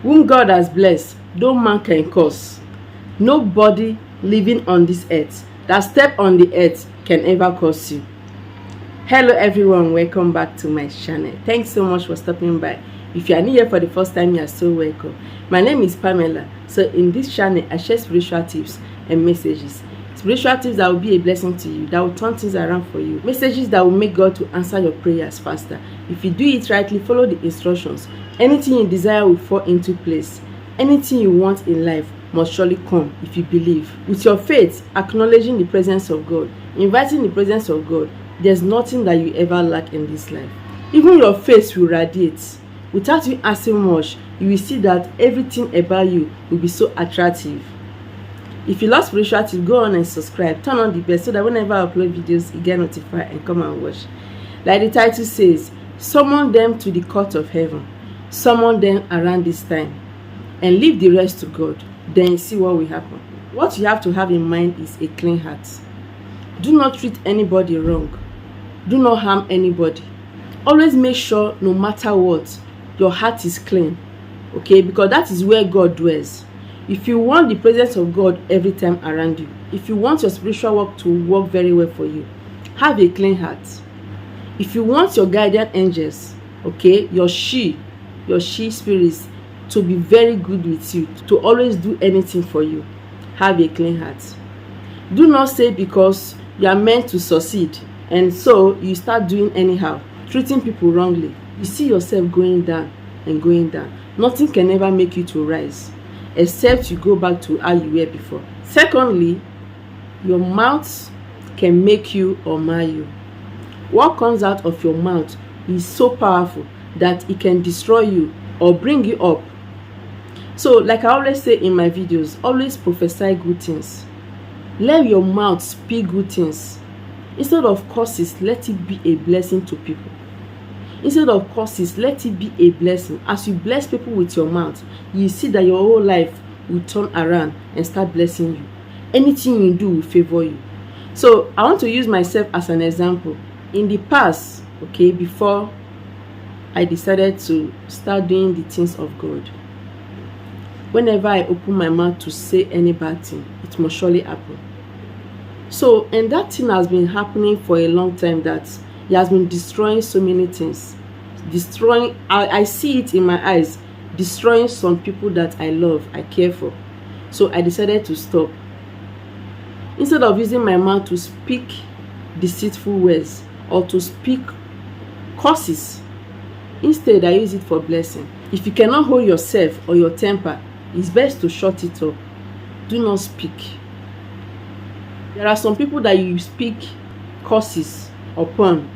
whom God has blessed, no man can curse. Nobody living on this earth that step on the earth can ever curse you. Hello everyone, welcome back to my channel. Thanks so much for stopping by. If you are new here for the first time, you are so welcome. My name is Pamela. So in this channel, I share spiritual tips and messages. Spiritual tips that will be a blessing to you, that will turn things around for you. Messages that will make God to answer your prayers faster. If you do it rightly, follow the instructions. Anything you desire will fall into place. Anything you want in life must surely come if you believe. With your faith, acknowledging the presence of God, inviting the presence of God, there's nothing that you ever lack in this life. Even your face will radiate. Without you asking much, you will see that everything about you will be so attractive. If you love spiritual tips, go on and subscribe. Turn on the bell so that whenever I upload videos, you get notified and come and watch. Like the title says, summon them to the court of heaven. Summon them around this time. And leave the rest to God. Then see what will happen. What you have to have in mind is a clean heart. Do not treat anybody wrong. Do not harm anybody. Always make sure, no matter what, your heart is clean. Okay? Because that is where God dwells. If you want the presence of God every time around you, if you want your spiritual work to work very well for you, have a clean heart. If you want your guardian angels, okay, your she spirits to be very good with you, to always do anything for you, have a clean heart. Do not say because you are meant to succeed and so you start doing anyhow, treating people wrongly. You see yourself going down and going down. Nothing can ever make you to rise except you go back to how you were before. Secondly, your mouth can make you or mar you. What comes out of your mouth is so powerful that it can destroy you or bring you up. So like I always say in my videos, always prophesy good things. Let your mouth speak good things. Instead of curses, let it be a blessing to people. Instead of curses, let it be a blessing. As you bless people with your mouth, you see that your whole life will turn around and start blessing you. Anything you do will favor you. So I want to use myself as an example. In the past, okay, before I decided to start doing the things of God, whenever I open my mouth to say any bad thing, it must surely happen. So, and that thing has been happening for a long time, that he has been destroying so many things. Destroying, I see it in my eyes, destroying some people that I love, I care for. So I decided to stop. Instead of using my mouth to speak deceitful words or to speak curses, instead I use it for blessing. If you cannot hold yourself or your temper, it's best to shut it up. Do not speak. There are some people that you speak curses upon.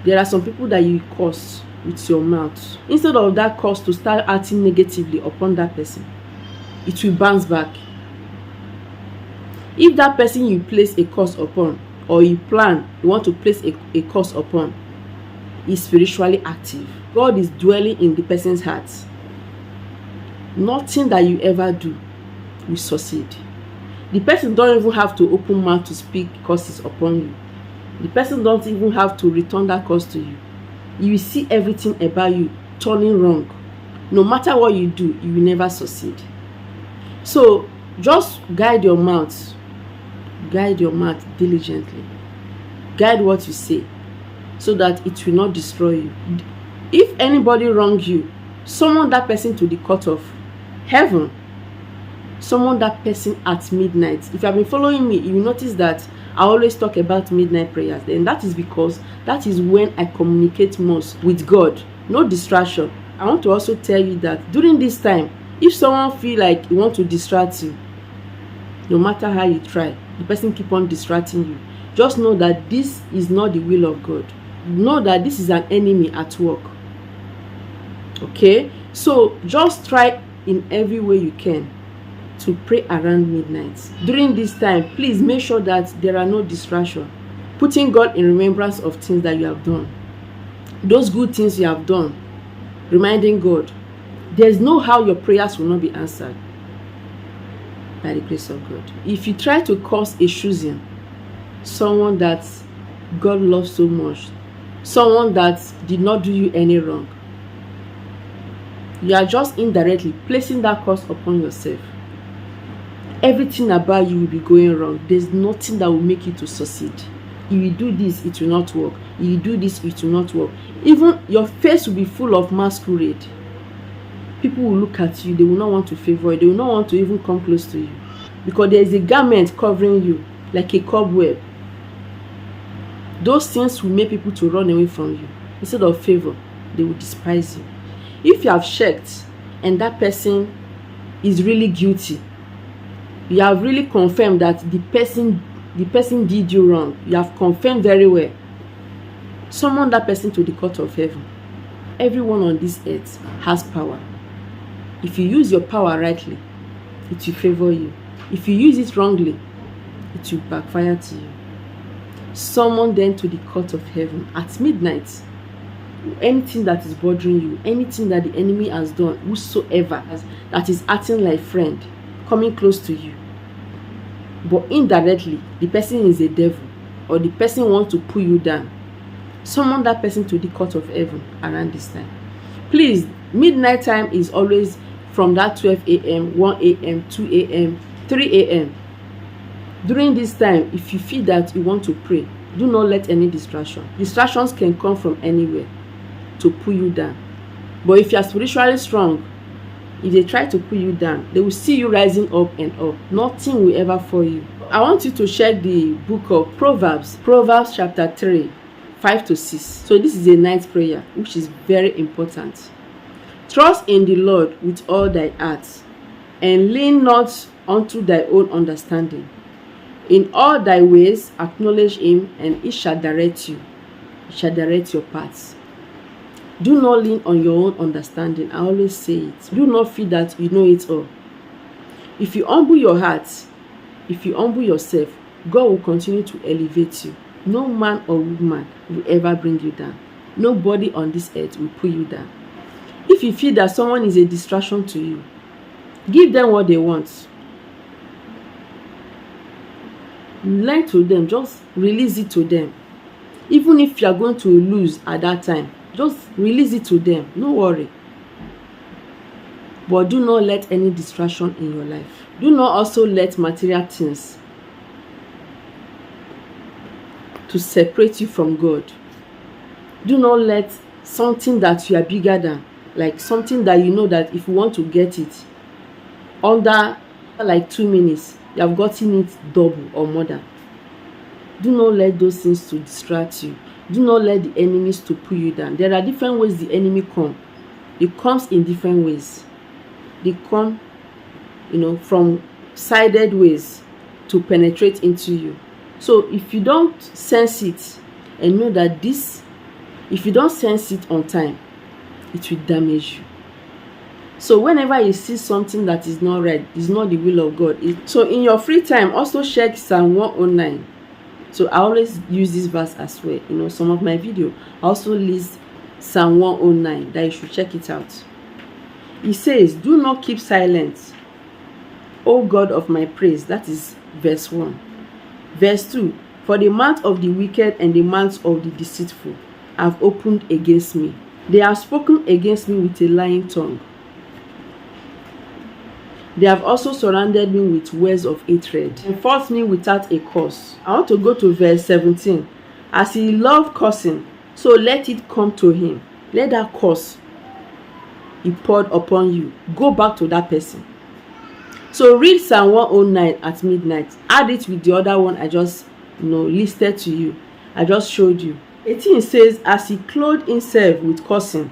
There are some people that you curse with your mouth. Instead of that curse to start acting negatively upon that person, it will bounce back. If that person you place a curse upon, or you want to place a curse upon, is spiritually active, God is dwelling in the person's heart, nothing that you ever do will succeed. The person don't even have to open mouth to speak curses upon you. The person don't even have to return that curse to you. You will see everything about you turning wrong. No matter what you do, you will never succeed. So just guide your mouth. Guide your mouth diligently. Guide what you say so that it will not destroy you. If anybody wrongs you, summon that person to the court of heaven. Summon that person at midnight. If you have been following me, you will notice that I always talk about midnight prayers. And that is because that is when I communicate most with God. No distraction. I want to also tell you that during this time, if someone feel like he want to distract you, no matter how you try, the person keep on distracting you, just know that this is not the will of God. Know that this is an enemy at work. Okay? So just try in every way you can to pray around midnight. During this time, please make sure that there are no distractions. Putting God in remembrance of things that you have done. Those good things you have done. Reminding God. There's no how your prayers will not be answered by the grace of God. If you try to cause a choosing, someone that God loves so much, someone that did not do you any wrong, You are just indirectly placing that curse upon yourself. Everything about you will be going wrong. There's nothing that will make you to succeed. If you do this, it will not work. If you do this, it will not work. Even your face will be full of masquerade. People will look at you. They will not want to favor you. They will not want to even come close to you. Because there is a garment covering you, like a cobweb. Those things will make people to run away from you. Instead of favor, they will despise you. If you have checked and that person is really guilty, you have really confirmed that the person did you wrong. You have confirmed very well. Summon that person to the court of heaven. Everyone on this earth has power. If you use your power rightly, it will favor you. If you use it wrongly, it will backfire to you. Summon them to the court of heaven at midnight. Anything that is bothering you, anything that the enemy has done, whosoever that is acting like friend, coming close to you, but indirectly the person is a devil, or the person wants to pull you down, summon that person to the court of heaven around this time. Please, midnight time is always from that 12 a.m., 1 a.m., 2 a.m., 3 a.m. During this time, if you feel that you want to pray, do not let any distraction. Distractions can come from anywhere to pull you down. But if you are spiritually strong, if they try to pull you down, they will see you rising up and up. Nothing will ever fall you. I want you to check the book of Proverbs chapter 3, 5 to 6. So this is a night prayer, which is very important. Trust in the Lord with all thy heart, and lean not unto thy own understanding. In all thy ways acknowledge him, and he shall direct you. He shall direct your paths. Do not lean on your own understanding. I always say it. Do not feel that you know it all. If you humble your heart, if you humble yourself, God will continue to elevate you. No man or woman will ever bring you down. Nobody on this earth will pull you down. If you feel that someone is a distraction to you, give them what they want. Learn to them. Just release it to them. Even if you are going to lose at that time, just release it to them. No worry. But do not let any distraction in your life. Do not also let material things to separate you from God. Do not let something that you are bigger than, like something that you know that if you want to get it under like 2 minutes, you have gotten it double or more than. Do not let those things to distract you. Do not let the enemies to pull you down. There are different ways the enemy come. It comes in different ways. They come, from sided ways to penetrate into you. So if you don't sense it and know that if you don't sense it on time, it will damage you. So whenever you see something that is not right, it's not the will of God. So in your free time, also check Psalm 109. So I always use this verse as well. Some of my video, I also list Psalm 109, that you should check it out. It says, do not keep silent, O God of my praise. That is verse 1. Verse 2, for the mouth of the wicked and the mouth of the deceitful have opened against me. They have spoken against me with a lying tongue. They have also surrounded me with words of hatred and fought me without a cause. I want to go to verse 17. As he loved cursing, so let it come to him. Let that curse he poured upon you go back to that person. So read Psalm 109 at midnight. Add it with the other one I just listed to you. I just showed you. 18 says, as he clothed himself with cursing,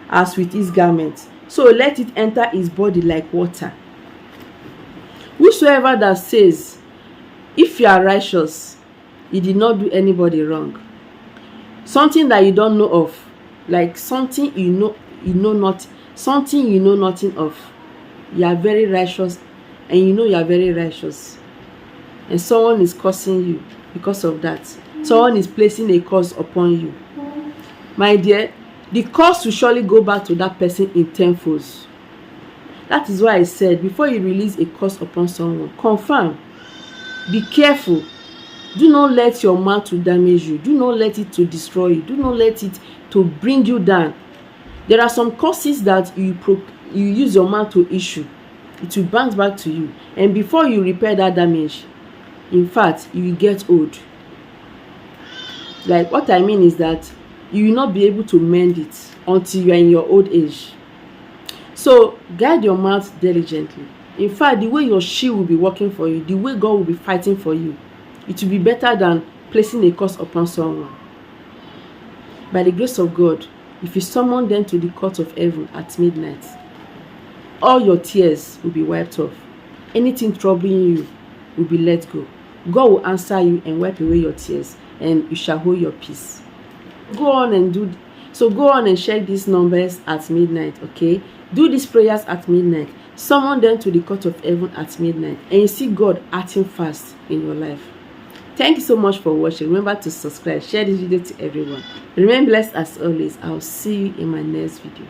as with his garments, so let it enter his body like water. Whosoever that says, if you are righteous, you did not do anybody wrong. Something that you don't know of, like something you know not, something you know nothing of. You are very righteous, and you are very righteous, and someone is cursing you because of that. Someone is placing a curse upon you. My dear, the curse will surely go back to that person in tenfold. That is why I said, before you release a curse upon someone, confirm. Be careful. Do not let your mouth to damage you. Do not let it to destroy you. Do not let it to bring you down. There are some curses that you use your mouth to issue. It will bounce back to you, and before you repair that damage, in fact, you will get old. Like, what I mean is that you will not be able to mend it until you are in your old age. So guide your mouth diligently. In fact, the way your shield will be working for you, the way God will be fighting for you, it will be better than placing a curse upon someone. By the grace of God, if you summon them to the court of heaven at midnight, all your tears will be wiped off. Anything troubling you will be let go. God will answer you and wipe away your tears, and you shall hold your peace. Go on and check these numbers at midnight, okay? Do these prayers at midnight. Summon them to the court of heaven at midnight, and you see God acting fast in your life. Thank you so much for watching. Remember to subscribe, share this video to everyone. Remain blessed as always. I'll see you in my next video.